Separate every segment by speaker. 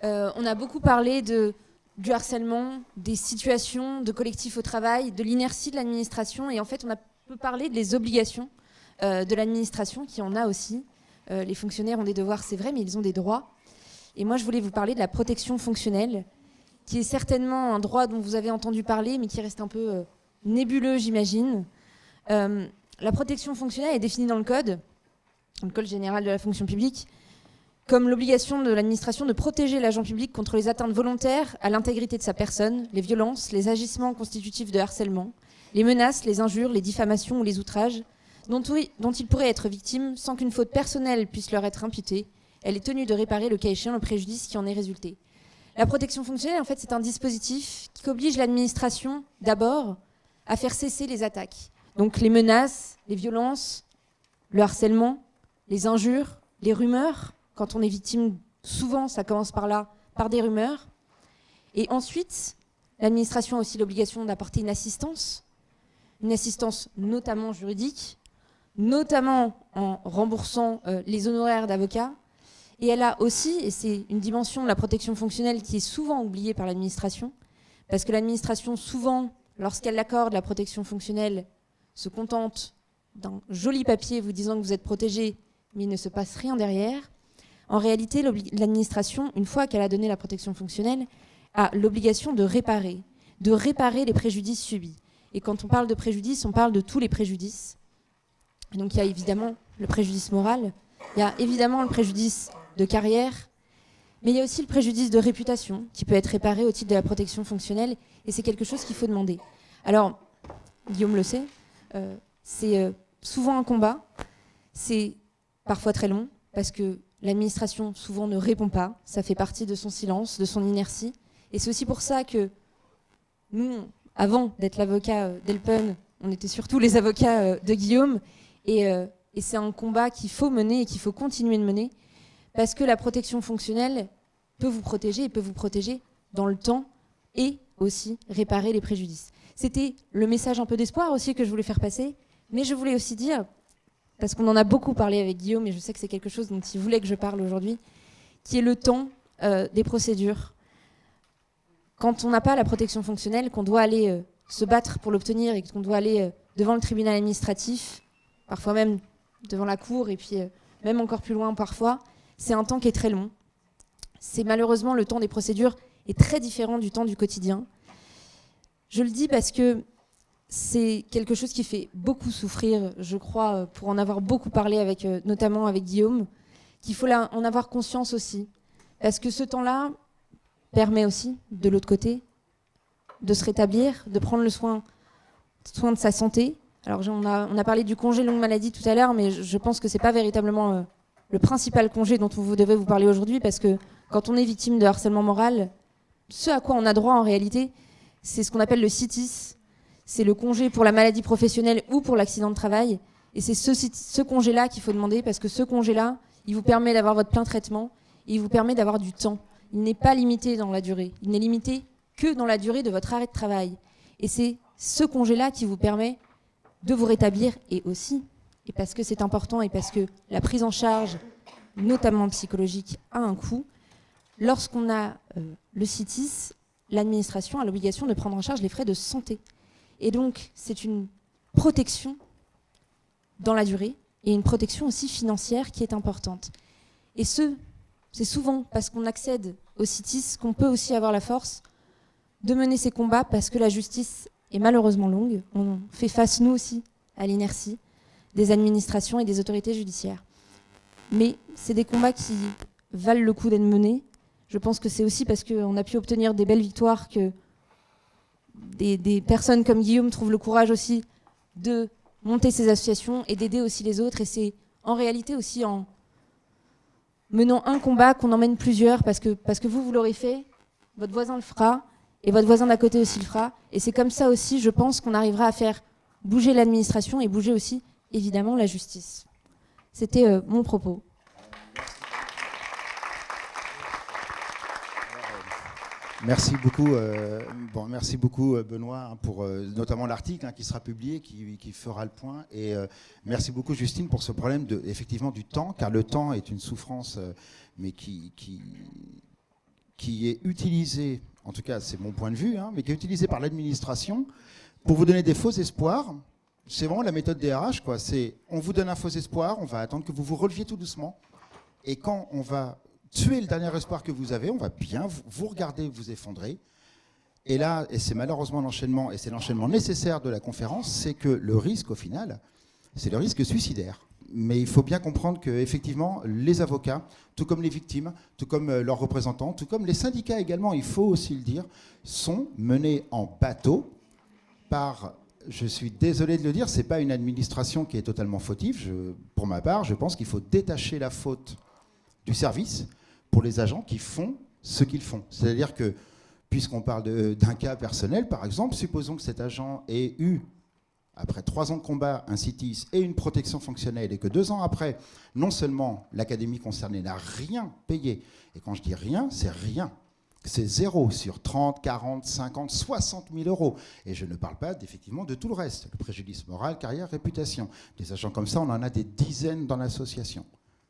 Speaker 1: On a beaucoup parlé du harcèlement, des situations de collectifs au travail, de l'inertie de l'administration. Et en fait, on a peu parlé des obligations de l'administration, qui en a aussi. Les fonctionnaires ont des devoirs, c'est vrai, mais ils ont des droits. Et moi, je voulais vous parler de la protection fonctionnelle, qui est certainement un droit dont vous avez entendu parler, mais qui reste un peu nébuleux, j'imagine. La protection fonctionnelle est définie dans le Code général de la fonction publique, comme l'obligation de l'administration de protéger l'agent public contre les atteintes volontaires à l'intégrité de sa personne, les violences, les agissements constitutifs de harcèlement, les menaces, les injures, les diffamations ou les outrages, dont il pourrait être victime sans qu'une faute personnelle puisse leur être imputée. Elle est tenue de réparer le cas échéant le préjudice qui en est résulté. La protection fonctionnelle, en fait, c'est un dispositif qui oblige l'administration, d'abord, à faire cesser les attaques. Donc les menaces, les violences, le harcèlement, les injures, les rumeurs. Quand on est victime, souvent, ça commence par là, par des rumeurs. Et ensuite, l'administration a aussi l'obligation d'apporter une assistance notamment juridique, notamment en remboursant les honoraires d'avocats. Et elle a aussi, et c'est une dimension de la protection fonctionnelle qui est souvent oubliée par l'administration, parce que l'administration, souvent, lorsqu'elle accorde la protection fonctionnelle, se contente d'un joli papier vous disant que vous êtes protégé, mais il ne se passe rien derrière. En réalité, l'administration, une fois qu'elle a donné la protection fonctionnelle, a l'obligation de réparer les préjudices subis. Et quand on parle de préjudice, on parle de tous les préjudices. Donc il y a évidemment le préjudice moral, il y a évidemment le préjudice de carrière, mais il y a aussi le préjudice de réputation qui peut être réparé au titre de la protection fonctionnelle, et c'est quelque chose qu'il faut demander. Alors, Guillaume le sait, c'est souvent un combat, c'est parfois très long, parce que l'administration souvent ne répond pas, ça fait partie de son silence, de son inertie, et c'est aussi pour ça que nous, avant d'être l'avocat d'Elpen, on était surtout les avocats de Guillaume, et c'est un combat qu'il faut mener et qu'il faut continuer de mener, parce que la protection fonctionnelle peut vous protéger et peut vous protéger dans le temps et aussi réparer les préjudices. C'était le message un peu d'espoir aussi que je voulais faire passer, mais je voulais aussi dire, parce qu'on en a beaucoup parlé avec Guillaume, et je sais que c'est quelque chose dont il voulait que je parle aujourd'hui, qui est le temps des procédures. Quand on n'a pas la protection fonctionnelle, qu'on doit aller se battre pour l'obtenir et qu'on doit aller devant le tribunal administratif, parfois même devant la cour, et puis même encore plus loin parfois, c'est un temps qui est très long. C'est malheureusement, le temps des procédures est très différent du temps du quotidien. Je le dis parce que c'est quelque chose qui fait beaucoup souffrir, je crois, pour en avoir beaucoup parlé, notamment avec Guillaume, qu'il faut en avoir conscience aussi. Parce que ce temps-là permet aussi, de l'autre côté, de se rétablir, de prendre le soin de sa santé. Alors on a parlé du congé longue maladie tout à l'heure, mais je pense que ce n'est pas véritablement le principal congé dont vous devez vous parler aujourd'hui, parce que quand on est victime de harcèlement moral, ce à quoi on a droit en réalité, c'est ce qu'on appelle le CITIS. C'est le congé pour la maladie professionnelle ou pour l'accident de travail. Et c'est ce congé-là qu'il faut demander, parce que ce congé-là, il vous permet d'avoir votre plein traitement et il vous permet d'avoir du temps. Il n'est pas limité dans la durée. Il n'est limité que dans la durée de votre arrêt de travail. Et c'est ce congé-là qui vous permet de vous rétablir, et aussi, et parce que c'est important et parce que la prise en charge, notamment psychologique, a un coût. Lorsqu'on a le CITIS, l'administration a l'obligation de prendre en charge les frais de santé. Et donc, c'est une protection dans la durée et une protection aussi financière qui est importante. Et c'est souvent parce qu'on accède au CITIS qu'on peut aussi avoir la force de mener ces combats, parce que la justice est malheureusement longue. On fait face, nous aussi, à l'inertie des administrations et des autorités judiciaires. Mais c'est des combats qui valent le coup d'être menés. Je pense que c'est aussi parce qu'on a pu obtenir des belles victoires que des personnes comme Guillaume trouvent le courage aussi de monter ces associations et d'aider aussi les autres. Et c'est en réalité aussi en menant un combat qu'on en mène plusieurs, parce que vous l'aurez fait, votre voisin le fera, et votre voisin d'à côté aussi le fera. Et c'est comme ça aussi, je pense, qu'on arrivera à faire bouger l'administration et bouger aussi, évidemment, la justice. C'était mon propos.
Speaker 2: Merci beaucoup, Benoît, pour notamment l'article qui sera publié, qui fera le point. Et merci beaucoup, Justine, pour ce problème effectivement du temps, car le temps est une souffrance, mais qui qui est utilisé, en tout cas c'est mon point de vue, mais qui est utilisé par l'administration pour vous donner des faux espoirs. C'est vraiment la méthode des RH, quoi. C'est on vous donne un faux espoir, on va attendre que vous vous releviez tout doucement, et quand on va tuer le dernier espoir que vous avez, on va bien vous regarder vous effondrer. Et là, et c'est malheureusement l'enchaînement, et c'est l'enchaînement nécessaire de la conférence, c'est que le risque, au final, c'est le risque suicidaire. Mais il faut bien comprendre qu'effectivement, les avocats, tout comme les victimes, tout comme leurs représentants, tout comme les syndicats également, il faut aussi le dire, sont menés en bateau par, je suis désolé de le dire, ce n'est pas une administration qui est totalement fautive. Pour ma part, je pense qu'il faut détacher la faute du service pour les agents qui font ce qu'ils font. C'est-à-dire que, puisqu'on parle d'un cas personnel, par exemple, supposons que cet agent ait eu, après 3 ans de combat, un CITIS et une protection fonctionnelle, et que 2 ans après, non seulement l'académie concernée n'a rien payé, et quand je dis rien, c'est rien, c'est 0 sur 30, 40, 50, 60 000 euros. Et je ne parle pas effectivement de tout le reste, le préjudice moral, carrière, réputation. Des agents comme ça, on en a des dizaines dans l'association.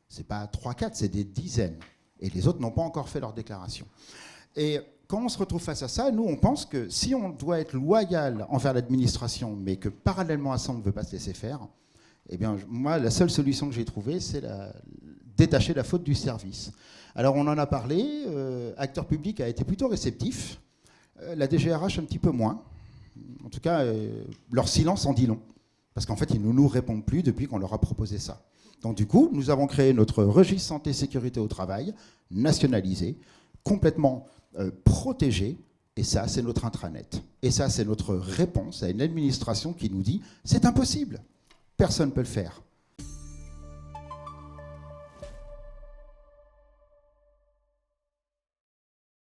Speaker 2: Ce n'est pas 3-4, c'est des dizaines. Et les autres n'ont pas encore fait leur déclaration. Et quand on se retrouve face à ça, nous, on pense que si on doit être loyal envers l'administration, mais que parallèlement à ça, on ne veut pas se laisser faire, eh bien, moi, la seule solution que j'ai trouvée, c'est détacher la faute du service. Alors, on en a parlé, Acteur Public a été plutôt réceptif, la DGRH un petit peu moins. En tout cas, leur silence en dit long, parce qu'en fait, ils ne nous répondent plus depuis qu'on leur a proposé ça. Donc, du coup, nous avons créé notre registre santé-sécurité au travail, nationalisé, complètement protégé, et ça, c'est notre intranet. Et ça, c'est notre réponse à une administration qui nous dit « c'est impossible, personne ne peut le faire ».